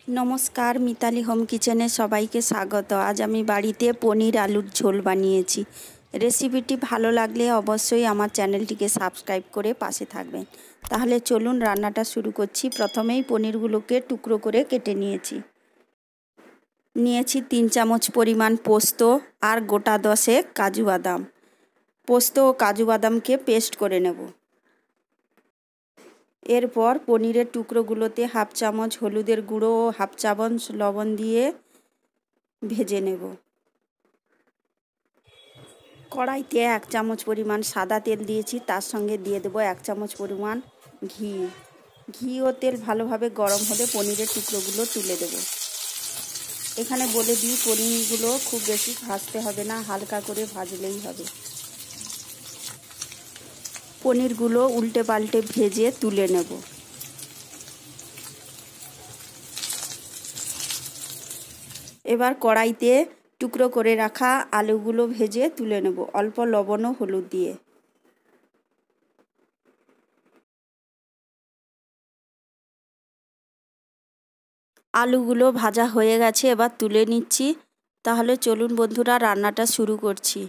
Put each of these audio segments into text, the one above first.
নমস্কার, মিতালি হোম কিচেনে সবাইকে স্বাগত। আজ আমি বাড়িতে পনির আলুর ঝোল বানিয়েছি। রেসিপিটি ভালো লাগলে অবশ্যই আমার চ্যানেলটিকে সাবস্ক্রাইব করে পাশে থাকবেন। তাহলে চলুন রান্নাটা শুরু করছি। প্রথমেই পনিরগুলোকে টুকরো করে কেটে নিয়েছি 3 চামচ পরিমাণ পোস্ত আর গোটা 10 কাজু বাদাম। পোস্ত ও কাজু বাদামকে পেস্ট করে নেব। এরপর পনিরের টুকরোগুলোতে হাফ চামচ হলুদের গুঁড়ো ও হাফ চামচ লবণ দিয়ে ভেজে নেব। কড়াইতে 1 চামচ পরিমাণ সাদা তেল দিয়েছি, তার সঙ্গে দিয়ে দেবো 1 চামচ পরিমাণ ঘি ও তেল ভালোভাবে গরম হলে পনিরের টুকরোগুলো তুলে দেব। এখানে বলে দিই, পনিরগুলো খুব বেশি ভাজতে হবে না, হালকা করে ভাজলেই হবে। পনিরগুলো উল্টে পাল্টে ভেজে তুলে নেব। এবার কড়াইতে টুকরো করে রাখা আলুগুলো ভেজে তুলে নেব, অল্প লবণ ও হলুদ দিয়ে। আলুগুলো ভাজা হয়ে গেছে, এবার তুলে নিচ্ছি। তাহলে চলুন বন্ধুরা, রান্নাটা শুরু করছি।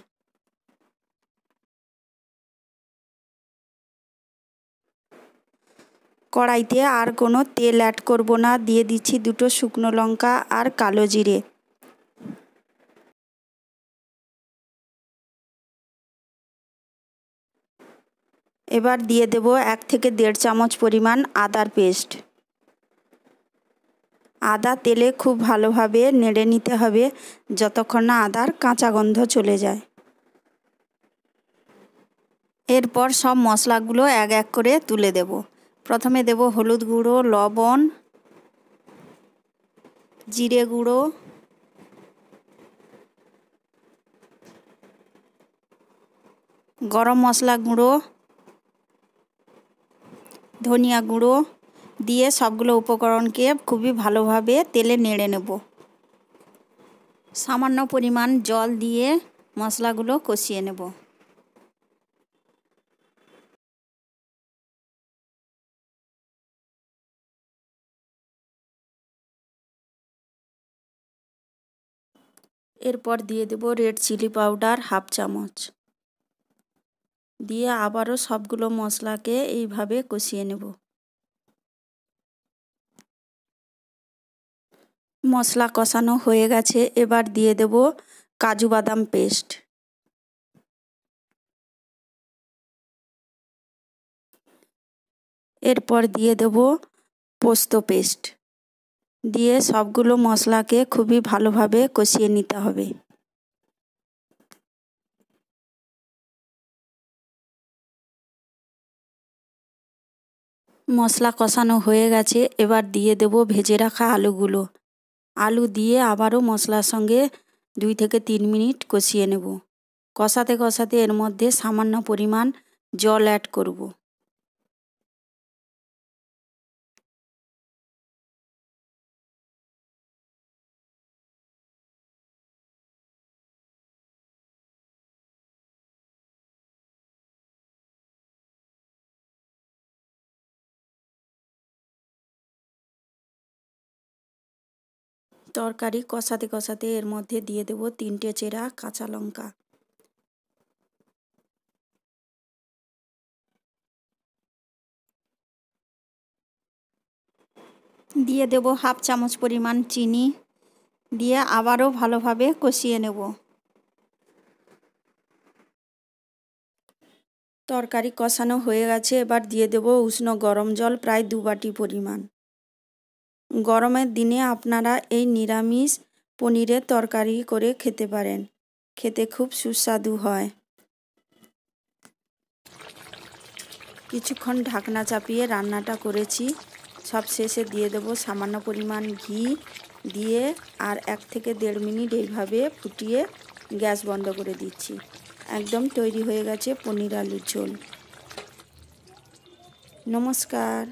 কড়াইতে আর কোনো তেল অ্যাড করব না, দিয়ে দিচ্ছি 2টো শুকনো লঙ্কা আর কালো জিরে। এবার দিয়ে দেব 1 থেকে 1.5 চামচ পরিমাণ আদার পেস্ট। আদা তেলে খুব ভালোভাবে নেড়ে নিতে হবে যতক্ষণ না আদার কাঁচা গন্ধ চলে যায়। এরপর সব মশলাগুলো এক এক করে তুলে দেব। প্রথমে দেব হলুদ গুঁড়ো, লবণ, জিরে গুঁড়ো, গরম মশলা গুঁড়ো, ধনিয়া গুঁড়ো দিয়ে সবগুলো উপকরণকে খুবই ভালোভাবে তেলে নেড়ে নেব। সামান্য পরিমাণ জল দিয়ে মশলাগুলো কষিয়ে নেব। এরপর দিয়ে দেব রেড চিলি পাউডার হাফ চামচ, দিয়ে আবারও সবগুলো মশলাকে এইভাবে কষিয়ে নেব। মশলা কষানো হয়ে গেছে, এবার দিয়ে দেব কাজু বাদাম পেস্ট। এরপর দিয়ে দেব পোস্ত পেস্ট, দিয়ে সবগুলো মশলাকে খুবই ভালোভাবে কষিয়ে নিতে হবে। মশলা কষানো হয়ে গেছে, এবার দিয়ে দেব ভেজে রাখা আলুগুলো। আলু দিয়ে আবারও মশলার সঙ্গে 2 থেকে 3 মিনিট কষিয়ে নেব। কষাতে কষাতে এর মধ্যে সামান্য পরিমাণ জল অ্যাড করব। তরকারি কষাতে কষাতে এর মধ্যে দিয়ে দেব 3টে চেরা কাঁচা লঙ্কা। দিয়ে দেব হাফ চামচ পরিমাণ চিনি, দিয়ে আবারও ভালোভাবে কষিয়ে নেব। তরকারি কষানো হয়ে গেছে, এবার দিয়ে দেব উষ্ণ গরম জল প্রায় 2 বাটি পরিমাণ। গরমের দিনে আপনারা এই নিরামিষ পনিরের তরকারি করে খেতে পারেন, খেতে খুব সুস্বাদু হয়। কিছুক্ষণ ঢাকনা চাপিয়ে রান্নাটা করেছি। সব শেষে দিয়ে দেব সামান্য পরিমাণ ঘি, দিয়ে আর 1 থেকে 1.5 মিনিট এইভাবে ফুটিয়ে গ্যাস বন্ধ করে দিচ্ছি। একদম তৈরি হয়ে গেছে পনির আলুর ঝোল। নমস্কার।